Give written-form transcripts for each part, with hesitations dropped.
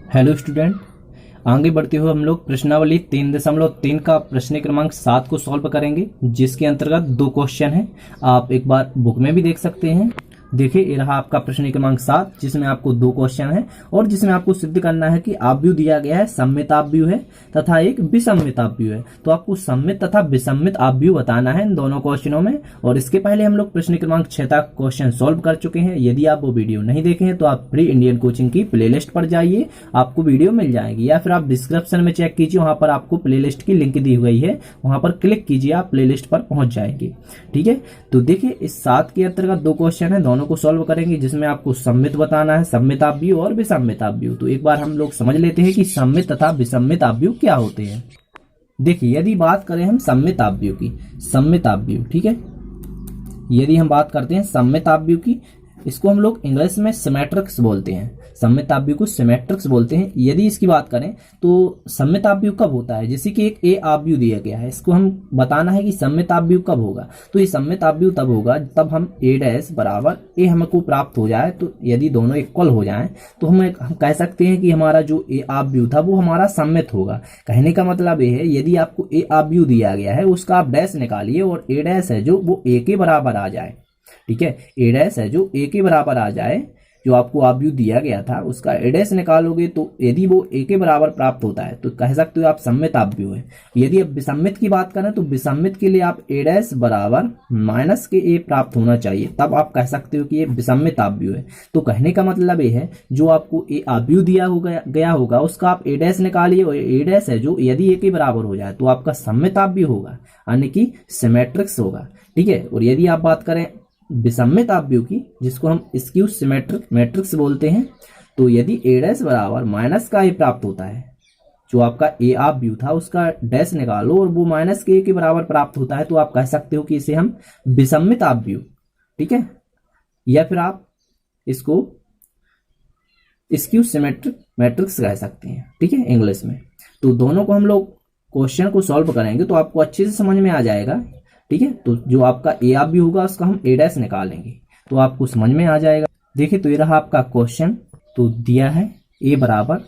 Hello student, आगे बढ़ते हुए हम लोग प्रश्नावली 3.3 का प्रश्न क्रमांक 7 को सॉल्व करेंगे, जिसके अंतर्गत 2 क्वेश्चन हैं। आप एक बार बुक में भी देख सकते हैं। देखिए, ये रहा आपका प्रश्न क्रमांक 7, जिसमें आपको 2 क्वेश्चन है और जिसमें आपको सिद्ध करना है कि आव्यूह दिया गया है, सममित आव्यूह है तथा एक विसम्मित आव्यूह है। तो आपको सम्मित तथा विसम्मित आव्यूह बताना है इन दोनों क्वेश्चनों में। और इसके पहले हम लोग प्रश्न क्रमांक 6 का क्वेश्चन सॉल्व कर चुके हैं। यदि आप वो वीडियो नहीं देखे हैं तो आप फ्री इंडियन कोचिंग की प्लेलिस्ट पर जाइए, आपको वीडियो मिल जाएगी, या फिर आप डिस्क्रिप्शन में चेक कीजिए, वहां पर आपको प्लेलिस्ट की लिंक दी हुई है, वहां पर क्लिक कीजिए, आप प्लेलिस्ट पर पहुंच जाएंगे। ठीक है, तो देखिए, इस 7 के अंतर्गत 2 क्वेश्चन है, दोनों को सॉल्व करेंगे, जिसमें आपको सम्मित बताना है, सम्मित आव्यूह और विसम्मित आव्यूह। तो एक बार हम लोग समझ लेते हैं कि सम्मित तथा विसम्मित आव्यूह क्या होते हैं। देखिए, यदि बात करें हम सम्मित आव्यूह की, सम्मित आव्यूह, ठीक है, यदि हम बात करते हैं सम्मित आव्यूह की, इसको हम लोग इंग्लिश में सिमेट्रिक्स बोलते हैं। सम्मित आव्यूह को सिमेट्रिक्स बोलते हैं। यदि इसकी बात करें तो सम्मित आव्यूह कब होता है, जैसे कि एक ए आव्यूह दिया गया है, इसको हम बताना है कि सम्मित आव्यूह कब होगा। तो ये सम्मित आव्यूह तब होगा तब हम ए डैश बराबर ए हमको प्राप्त हो जाए। तो यदि दोनों इक्वल हो जाएं तो हम कह सकते हैं कि हमारा जो ए आव्यूह था वो हमारा सम्मित होगा। कहने का मतलब ये है, यदि आपको ए आव्यूह दिया गया है, उसका आप डैश निकालिए और ए डैश है जो वो ए के बराबर आ जाए। ठीक है, ए डैश है जो ए के बराबर आ जाए, जो आपको आव्यूह दिया गया था उसका ए डैश निकालोगे तो यदि वो ए के बराबर प्राप्त होता है तो कह सकते हो आप सम्मित आव्यूह है। यदि आप विसम्मित की बात करें तो विसम्मित के लिए आप ए डैश बराबर माइनस के ए प्राप्त होना चाहिए, तब आप कह सकते हो कि ये विसम्मित आव्यूह है। तो कहने का मतलब ये है, जो आपको ए आव्यूह दिया गया होगा उसका आप ए डैश निकालिए, और ए डैश है जो यदि ए के बराबर हो जाए तो आपका सम्मित आव्यूह होगा, यानी कि सिमेट्रिक्स होगा। ठीक है, और यदि आप बात करें विसम्मित आव्यूह की, जिसको हम स्क्यू सिमेट्रिक मैट्रिक्स बोलते हैं, तो यदि ए डैश बराबर माइनस का ए प्राप्त होता है, जो आपका ए आव्यूह था उसका डैश निकालो और वो माइनस के ए के बराबर प्राप्त होता है, तो आप कह सकते हो कि इसे हम विसम्मित आव्यूह, ठीक है, या फिर आप इसको स्क्यू सिमेट्रिक मैट्रिक्स कह सकते हैं। ठीक है, इंग्लिश में। तो दोनों को हम लोग क्वेश्चन को सॉल्व करेंगे तो आपको अच्छे से समझ में आ जाएगा। ठीक है, तो जो आपका ए आव्यूह होगा उसका हम ए डैश निकालेंगे तो आपको समझ में आ जाएगा। देखिए, तो ये रहा आपका क्वेश्चन। तो दिया है ए बराबर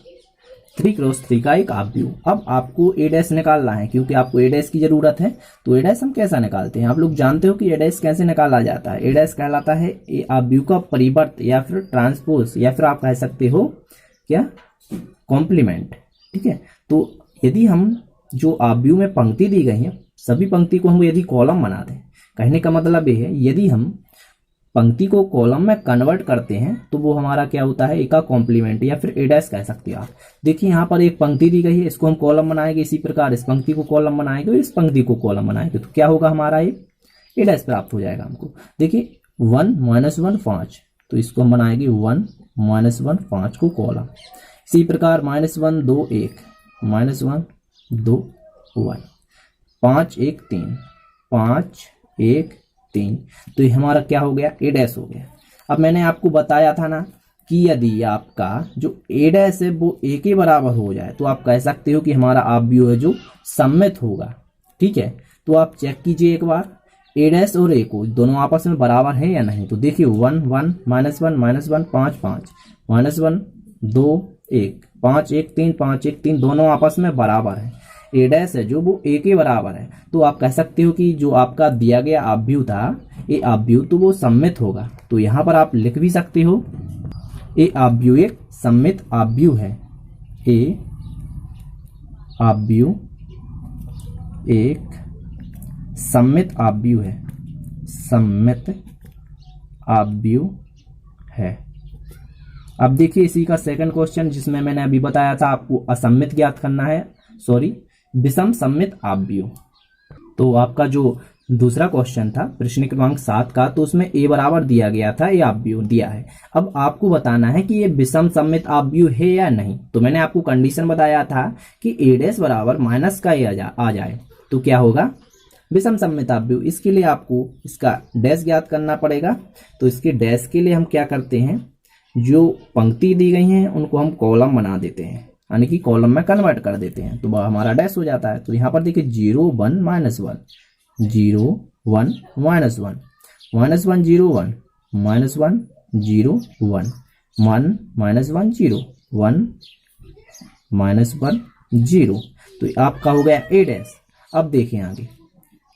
3x3 का एक आव्यूह। अब आपको ए डैश निकालना है, क्योंकि आपको ए डैश की जरूरत है। तो ए डैश हम कैसा निकालते हैं, आप लोग जानते हो कि ए डैश कैसे निकाला जाता है। ए डैश कहलाता है ए आव्यूह का परिवर्त या फिर ट्रांसपोज, या फिर आप कह सकते हो क्या, कॉम्प्लीमेंट। ठीक है, तो यदि हम जो आव्यूह में पंक्ति दी गई है, सभी पंक्ति को हम यदि कॉलम बना दें, कहने का मतलब ये है, यदि हम पंक्ति को कॉलम में कन्वर्ट करते हैं तो वो हमारा क्या होता है, ए का कॉम्प्लीमेंट, या फिर ए डैश कह सकते हो आप। देखिए, यहाँ पर एक पंक्ति दी गई है, इसको हम कॉलम बनाएंगे, इसी प्रकार इस पंक्ति को कॉलम बनाएंगे और इस पंक्ति को कॉलम बनाएंगे, तो क्या होगा, हमारा ए डैश प्राप्त हो जाएगा हमको। देखिए, 1 - 1 5, तो इसको हम बनाएंगे 1 - 1 5 को कॉलम। इसी प्रकार -1 2 1, -1 2 1, 5 1 3, 5 1 3, तो ये हमारा क्या हो गया, ए डैश हो गया। अब मैंने आपको बताया था ना कि यदि आपका जो ए डैश है वो ए के बराबर हो जाए तो आप कह सकते हो कि हमारा आव्यूह है जो सम्मित होगा। ठीक है, तो आप चेक कीजिए एक बार, ए डैश और ए को दोनों आपस में बराबर है या नहीं। तो देखिए, 1 1 -1 5 5, -1 2 1, 5 1 3, 5 1 3, दोनों आपस में बराबर है। ए डैश है जो वो ए के बराबर है, तो आप कह सकते हो कि जो आपका दिया गया आव्यूह था, ए आव्यूह, तो वो सम्मित होगा। तो यहाँ पर आप लिख भी सकते हो, ए आव्यूह एक सम्मित आव्यूह है। ए आव्यूह एक सम्मित आव्यूह है, सम्मित आव्यूह है। अब देखिए, इसी का सेकंड क्वेश्चन, जिसमें मैंने अभी बताया था आपको असम्मित ज्ञात करना है, सॉरी, विषम सम्मित आव्यूह। तो आपका जो दूसरा क्वेश्चन था प्रश्न क्रमांक 7 का, तो उसमें ए बराबर दिया गया था, ए आव्यूह दिया है। अब आपको बताना है कि ये विषम सम्मित आव्यूह है या नहीं। तो मैंने आपको कंडीशन बताया था कि ए डैश बराबर माइनस का ए आ जाए तो क्या होगा, विषम सम्मित आव्यूह। इसके लिए आपको इसका डैश ज्ञात करना पड़ेगा। तो इसके डैश के लिए हम क्या करते हैं, जो पंक्ति दी गई हैं उनको हम कॉलम बना देते हैं, यानी कि कॉलम में कन्वर्ट कर देते हैं, तो हमारा डैश हो जाता है। तो यहाँ पर देखिए 0 1 -1, 0 1 -1, -1 0 1, -1 0 1, 1 -1 0 1 -1 0। तो आपका हो गया a डैश। अब देखिए आगे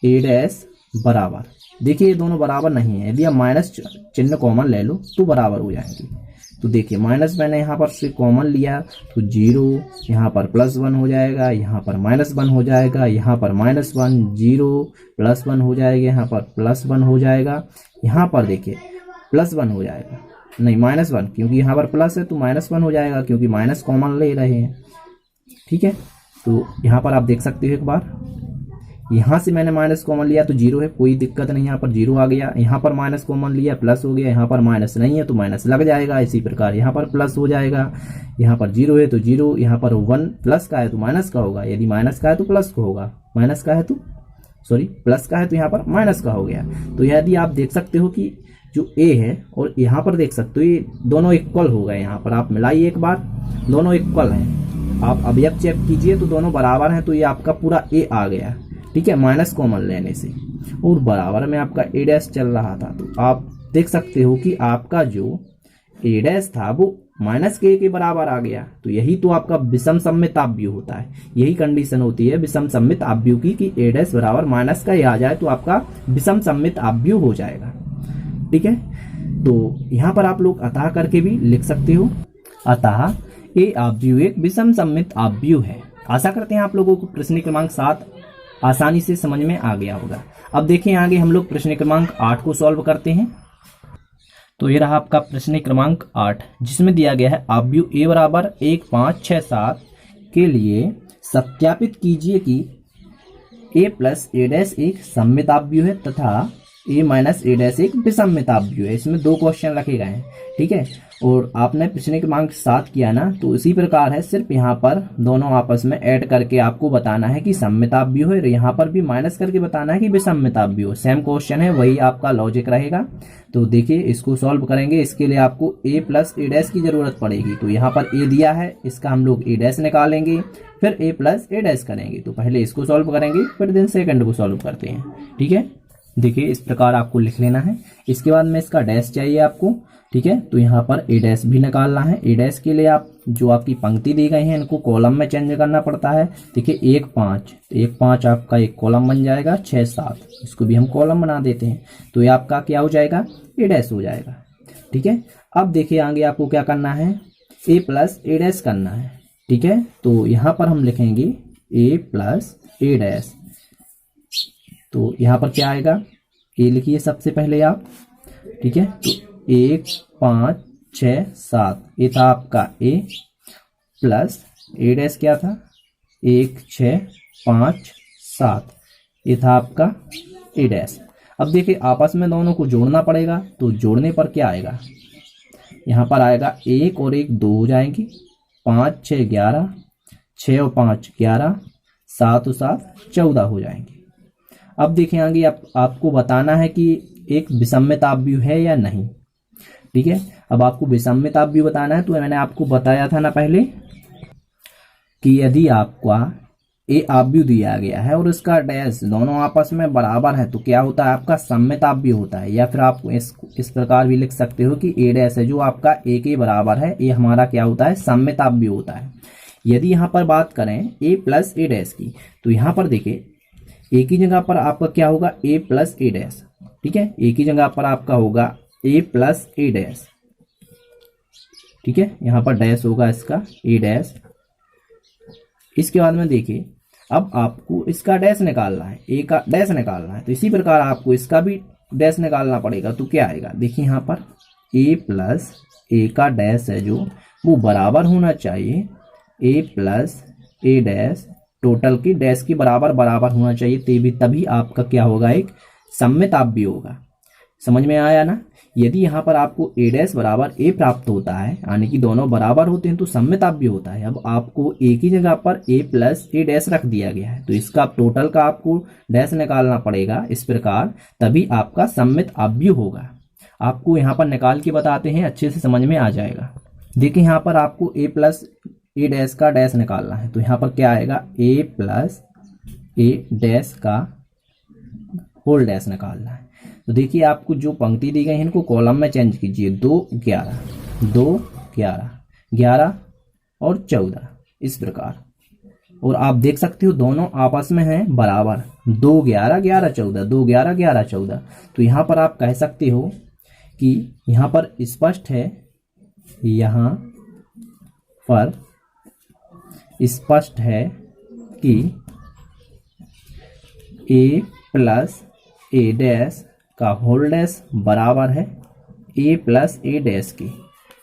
a डैश बराबर, देखिए ये दोनों बराबर नहीं है, यदि आप माइनस चिन्ह कॉमन ले लो तो बराबर हो जाएंगे। तो देखिए माइनस मैंने यहाँ पर से कॉमन लिया तो 0, यहाँ पर +1 हो जाएगा, यहाँ पर -1 हो जाएगा, यहाँ पर -1 0 +1 हो जाएगा, यहाँ पर +1 हो जाएगा, यहाँ पर देखिए +1 हो जाएगा, नहीं -1, क्योंकि यहाँ पर प्लस है तो -1 हो जाएगा, क्योंकि माइनस कॉमन ले रहे हैं। ठीक है, तो यहाँ पर आप देख सकते हो एक बार, यहाँ से मैंने माइनस कॉमन लिया तो 0 है, कोई दिक्कत नहीं, यहाँ पर 0 आ गया, यहाँ पर माइनस कॉमन लिया प्लस हो गया, यहाँ पर माइनस नहीं है तो माइनस लग जाएगा। इसी प्रकार यहाँ पर प्लस हो जाएगा, यहाँ पर 0 है तो 0, यहाँ पर 1 प्लस का है तो माइनस का होगा, यदि माइनस का है तो प्लस का होगा, माइनस का है तो प्लस का है तो यहाँ पर माइनस का हो गया। तो यदि आप देख सकते हो कि जो a है और यहाँ पर देख सकते हो ये दोनों इक्वल हो गए, यहाँ पर आप मिलाइए एक बार, दोनों इक्वल हैं, आप अवयव चेक कीजिए तो दोनों बराबर हैं, तो ये आपका पूरा a आ गया। ठीक है, माइनस कॉमन लेने से, और बराबर में आपका a डैश चल रहा था, तो आप देख सकते हो कि आपका जो a डैश था वो माइनस के बराबर आ गया। तो यही तो आपका विषम सममित आव्यूह होता है, यही कंडीशन होती है विषम सममित आव्यूह की कि a डैश बराबर माइनस का आ जाए तो आपका विषम सममित आव्यूह हो जाएगा। ठीक है, तो यहाँ पर आप लोग अतः करके भी लिख सकते हो, अतः a आव्यूह एक विषम सममित आव्यूह है। आशा करते हैं आप लोगों को प्रश्न क्रमांक 7 आसानी से समझ में आ गया होगा। अब देखिए आगे हम लोग प्रश्न क्रमांक 8 को सॉल्व करते हैं। तो ये रहा आपका प्रश्न क्रमांक 8, जिसमें दिया गया है आव्यूह a बराबर 1 5 6 7 के लिए सत्यापित कीजिए कि a प्लस a डैश एक सममित आव्यूह है तथा a माइनस a डैश एक विषममित आव्यूह है। इसमें 2 क्वेश्चन रखे गए हैं। ठीक है, और आपने प्रश्न क्रमांक 7 किया ना, तो इसी प्रकार है, सिर्फ यहाँ पर दोनों आपस में ऐड करके आपको बताना है कि सममित आव्यूह है, और यहाँ पर भी माइनस करके बताना है कि विषममित आव्यूह। सेम क्वेश्चन है, वही आपका लॉजिक रहेगा। तो देखिए इसको सॉल्व करेंगे, इसके लिए आपको a प्लस a डैश की जरूरत पड़ेगी। तो यहाँ पर a दिया है, इसका हम लोग a डैश निकालेंगे, फिर a प्लस a डैश करेंगे। तो पहले इसको सॉल्व करेंगे, फिर देन सेकंड को सॉल्व करते हैं। ठीक है, देखिए इस प्रकार आपको लिख लेना है। इसके बाद में इसका डैश चाहिए आपको। ठीक है, तो यहाँ पर a डैश भी निकालना है। a डैश के लिए आप जो आपकी पंक्ति दी गई है इनको कॉलम में चेंज करना पड़ता है। देखिए 1 5, तो 1 5 आपका एक कॉलम बन जाएगा, 6 7 इसको भी हम कॉलम बना देते हैं। तो ये आपका क्या हो जाएगा, a डैश हो जाएगा। ठीक है, अब देखिए आगे आपको क्या करना है, a प्लस a डैश करना है। ठीक है, तो यहाँ पर हम लिखेंगे a प्लस a डैश। तो यहाँ पर क्या आएगा, a लिखिए सबसे पहले आप। ठीक है, तो 1 5 6 7 ये था आपका a प्लस a डैश क्या था, 1 6 5 7 ये था आपका a डैश। अब देखिए आपस में दोनों को जोड़ना पड़ेगा, तो जोड़ने पर क्या आएगा, यहाँ पर आएगा 1 और 1 2 हो जाएंगे, 5 6 11, 6 और 5 11, 7 और 7 14 हो जाएंगे। अब देखिए आगे आपको बताना है कि एक विषममित आव्यूह है या नहीं। ठीक है, अब आपको विषममित आव्यूह बताना है। तो मैंने आपको बताया था ना पहले कि यदि आपका a आव्यूह दिया गया है और इसका डैश दोनों आपस में बराबर है तो क्या होता है, आपका सममित आव्यूह होता है। या फिर आप इस प्रकार भी लिख सकते हो कि a डैश है जो आपका a के बराबर है, ये हमारा क्या होता है, सममित आव्यूह होता है। यदि यहाँ पर बात करें a प्लस a डैश की, तो यहाँ पर देखिए a की जगह पर आपका क्या होगा, a प्लस a डैश। ठीक है, a की जगह पर आपका होगा a प्लस a डैश। ठीक है, यहाँ पर डैश होगा इसका a डैश। इसके बाद में देखिए अब आपको इसका डैश निकालना है, a का डैश निकालना है, तो इसी प्रकार आपको इसका भी डैश निकालना पड़ेगा। तो क्या आएगा, देखिए यहाँ पर a प्लस a का डैश है जो वो बराबर होना चाहिए a plus a dash, total की डैश के बराबर बराबर होना चाहिए, तभी आपका क्या होगा, एक सममित आव्यूह होगा। समझ में आया ना। यदि यहाँ पर आपको a डैश बराबर a प्राप्त होता है, यानी कि दोनों बराबर होते हैं, तो सममित आव्यूह होता है। अब आपको a की जगह पर a प्लस a डैश रख दिया गया है, तो इसका टोटल का आपको डैश निकालना पड़ेगा इस प्रकार, तभी आपका सममित आव्यूह होगा। आपको यहाँ पर निकाल के बताते हैं, अच्छे से समझ में आ जाएगा। देखिए यहाँ पर आपको a प्लस a डैश का डैश निकालना है, तो यहाँ पर क्या आएगा, a प्लस a डैश का होल डैश निकालना है। तो देखिए आपको जो पंक्ति दी गई है इनको कॉलम में चेंज कीजिए, 2 11 2 11 11 और 14 इस प्रकार। और आप देख सकते हो दोनों आपस में हैं बराबर, 2 11 11 14, 2 11 11 14। तो यहाँ पर आप कह सकते हो कि यहाँ पर स्पष्ट है, यहाँ पर स्पष्ट है कि a प्लस ए डैश का होल डैश बराबर है a प्लस ए डैश के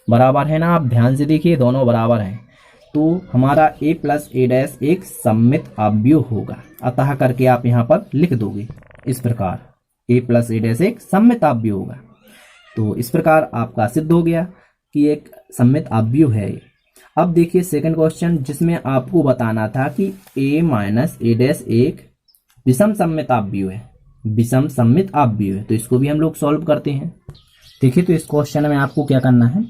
बराबर है ना। आप ध्यान से देखिए दोनों बराबर हैं, तो हमारा a प्लस ए डैश एक सममित अवयव होगा। अतः करके आप यहाँ पर लिख दोगे इस प्रकार, a प्लस ए डैश एक सममित अवयव होगा। तो इस प्रकार आपका सिद्ध हो गया कि एक सममित अवयव है। अब देखिए सेकंड क्वेश्चन, जिसमें आपको बताना था कि a माइनस ए डैश एक विषम सममित अवयव है, विषम सममित अवयव है। तो इसको भी हम लोग सॉल्व करते हैं। देखिए तो इस क्वेश्चन में आपको क्या करना है,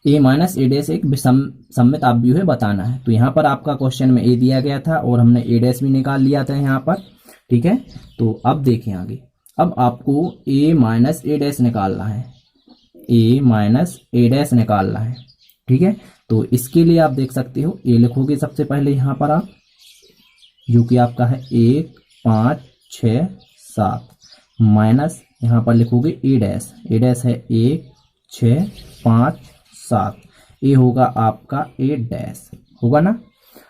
a माइनस ए डैश एक विषम सममित अवयव है बताना है। तो यहाँ पर आपका क्वेश्चन में a दिया गया था और हमने a डैश भी निकाल लिया था यहाँ पर, ठीक है। तो अब देखें आगे, अब आपको a माइनस ए डैश निकालना है, a माइनस ए डैश निकालना है, ठीक है। तो इसके लिए आप देख सकते हो a लिखोगे सबसे पहले यहाँ पर आप, जो कि आपका है 1 5 6 7, माइनस यहाँ पर लिखोगे ए डैश है 1 6 5 7, ए होगा आपका ए डैश होगा ना।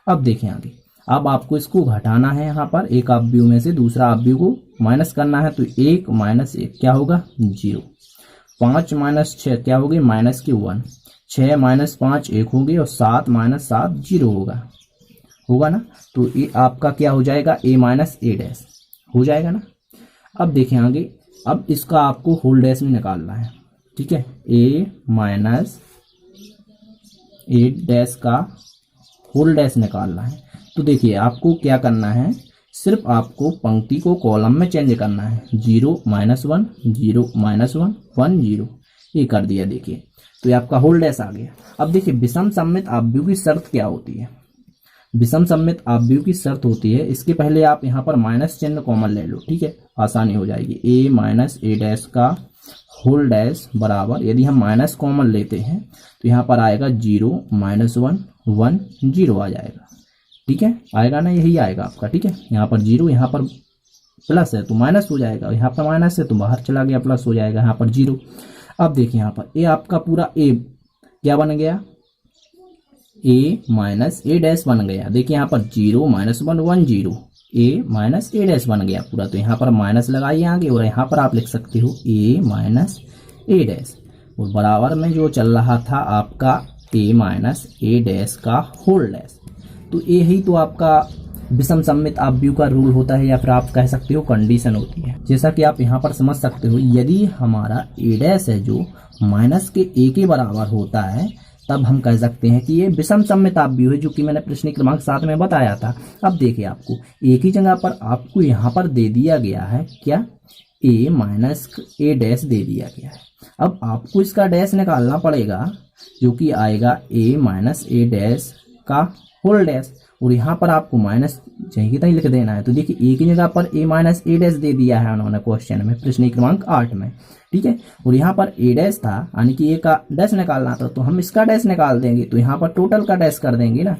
अब देखें आगे, अब आपको इसको घटाना है, यहाँ पर एक अवयव में से दूसरा अवयव को माइनस करना है। तो 1 माइनस 1 क्या होगा 0, 5 माइनस 6 क्या होगी माइनस की 1, 6 माइनस 5 1 होगी और 7 माइनस 7 0 होगा ना। तो ये आपका क्या हो जाएगा a माइनस ए डैश हो जाएगा ना। अब देखें आगे, अब इसका आपको होल डैश में निकालना है, ठीक है। a माइनस ए डैश का होल डैश निकालना है। तो देखिए आपको क्या करना है, सिर्फ आपको पंक्ति को कॉलम में चेंज करना है, 0 माइनस 1 0 माइनस 1 1 0, ये कर दिया। देखिए तो ये आपका होल डैश आ गया। अब देखिए विषम सममित अवयव की शर्त क्या होती है, विषम सममित अवयव की शर्त होती है, इसके पहले आप यहाँ पर माइनस चिन्ह कॉमन ले लो, ठीक है, आसानी हो जाएगी। a माइनस ए डैश का होल डैश बराबर, यदि हम माइनस कॉमन लेते हैं तो यहाँ पर आएगा 0 माइनस 1 1 0 आ जाएगा, ठीक है, आएगा ना, यही आएगा आपका, ठीक है। यहाँ पर 0, यहाँ पर प्लस है तो माइनस हो जाएगा, यहाँ पर माइनस है तो बाहर चला गया, प्लस हो जाएगा, यहाँ पर 0। अब देखिए यहाँ पर ए आपका पूरा a क्या बन गया, a माइनस ए डैश बन गया। देखिए यहाँ पर 0 minus 1 1 0, a minus A dash बन गया पूरा। तो यहाँ पर माइनस लगाइए आगे, और यहाँ पर आप लिख सकते हो a माइनस ए डैश, और बराबर में जो चल रहा था आपका a माइनस ए डैश का होल डैश। तो ये ही तो आपका विषम सममित अवयव का रूल होता है, या फिर आप कह सकते हो कंडीशन होती है। जैसा कि आप यहाँ पर समझ सकते हो, यदि हमारा ए डैश है जो माइनस के a के बराबर होता है, तब हम कह सकते हैं कि ये विषम सममित अवयव है, जो कि मैंने प्रश्न क्रमांक 7 में बताया था। अब देखिए आपको एक ही जगह पर आपको यहाँ पर दे दिया गया है क्या, a माइनस ए डैश दे दिया गया है। अब आपको इसका डैश निकालना पड़ेगा, जो कि आएगा a माइनस ए डैश का होल डैश, और यहाँ पर आपको माइनस चाहिए तो ही लिख देना है। तो देखिए एक ही जगह पर a माइनस ए डैश दे दिया है उन्होंने क्वेश्चन में, प्रश्न क्रमांक 8 में, ठीक है। और यहाँ पर ए डैश था, यानी कि ए का डैश निकालना था, तो हम इसका डैश निकाल देंगे। तो यहाँ पर टोटल का डैश कर देंगे ना,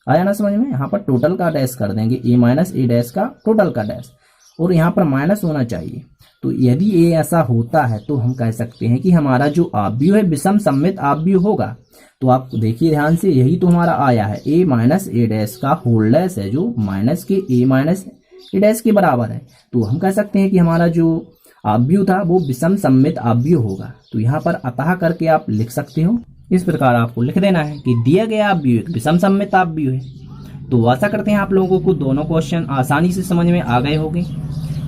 आया ना समझ में, यहाँ पर टोटल का डैश कर देंगे, a माइनस ए डैश का टोटल का डैश, और यहाँ पर माइनस होना चाहिए। तो यदि ये ऐसा होता है तो हम कह सकते हैं कि हमारा जो अवयव है विषम सममित अवयव होगा। तो आप देखिए ध्यान से, यही तो हमारा आया है, a माइनस ए डैश का होल डैश है जो माइनस के a माइनस ए डैश के बराबर है। तो हम कह सकते हैं कि हमारा जो अवयव था वो विषम सममित अवयव होगा। तो यहाँ पर अतः करके आप लिख सकते हो, इस प्रकार आपको लिख देना है कि दिया गया अवयव एक विषम सममित अवयव है। तो आशा करते हैं आप लोगों को दोनों क्वेश्चन आसानी से समझ में आ गए होंगे,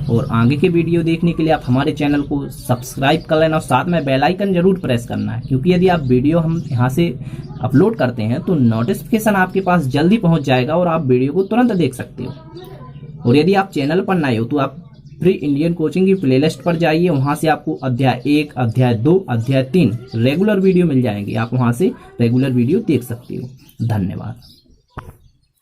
और आगे के वीडियो देखने के लिए आप हमारे चैनल को सब्सक्राइब कर लेना, और साथ में बेल आइकन जरूर प्रेस करना है, क्योंकि यदि आप वीडियो हम यहाँ से अपलोड करते हैं तो नोटिफिकेशन आपके पास जल्दी पहुँच जाएगा और आप वीडियो को तुरंत देख सकते हो। और यदि आप चैनल पर नए हो तो आप फ्री इंडियन कोचिंग की प्लेलिस्ट पर जाइए, वहां से आपको अध्याय 1, अध्याय 2, अध्याय 3 रेगुलर वीडियो मिल जाएंगे, आप वहां से रेगुलर वीडियो देख सकते हो। धन्यवाद।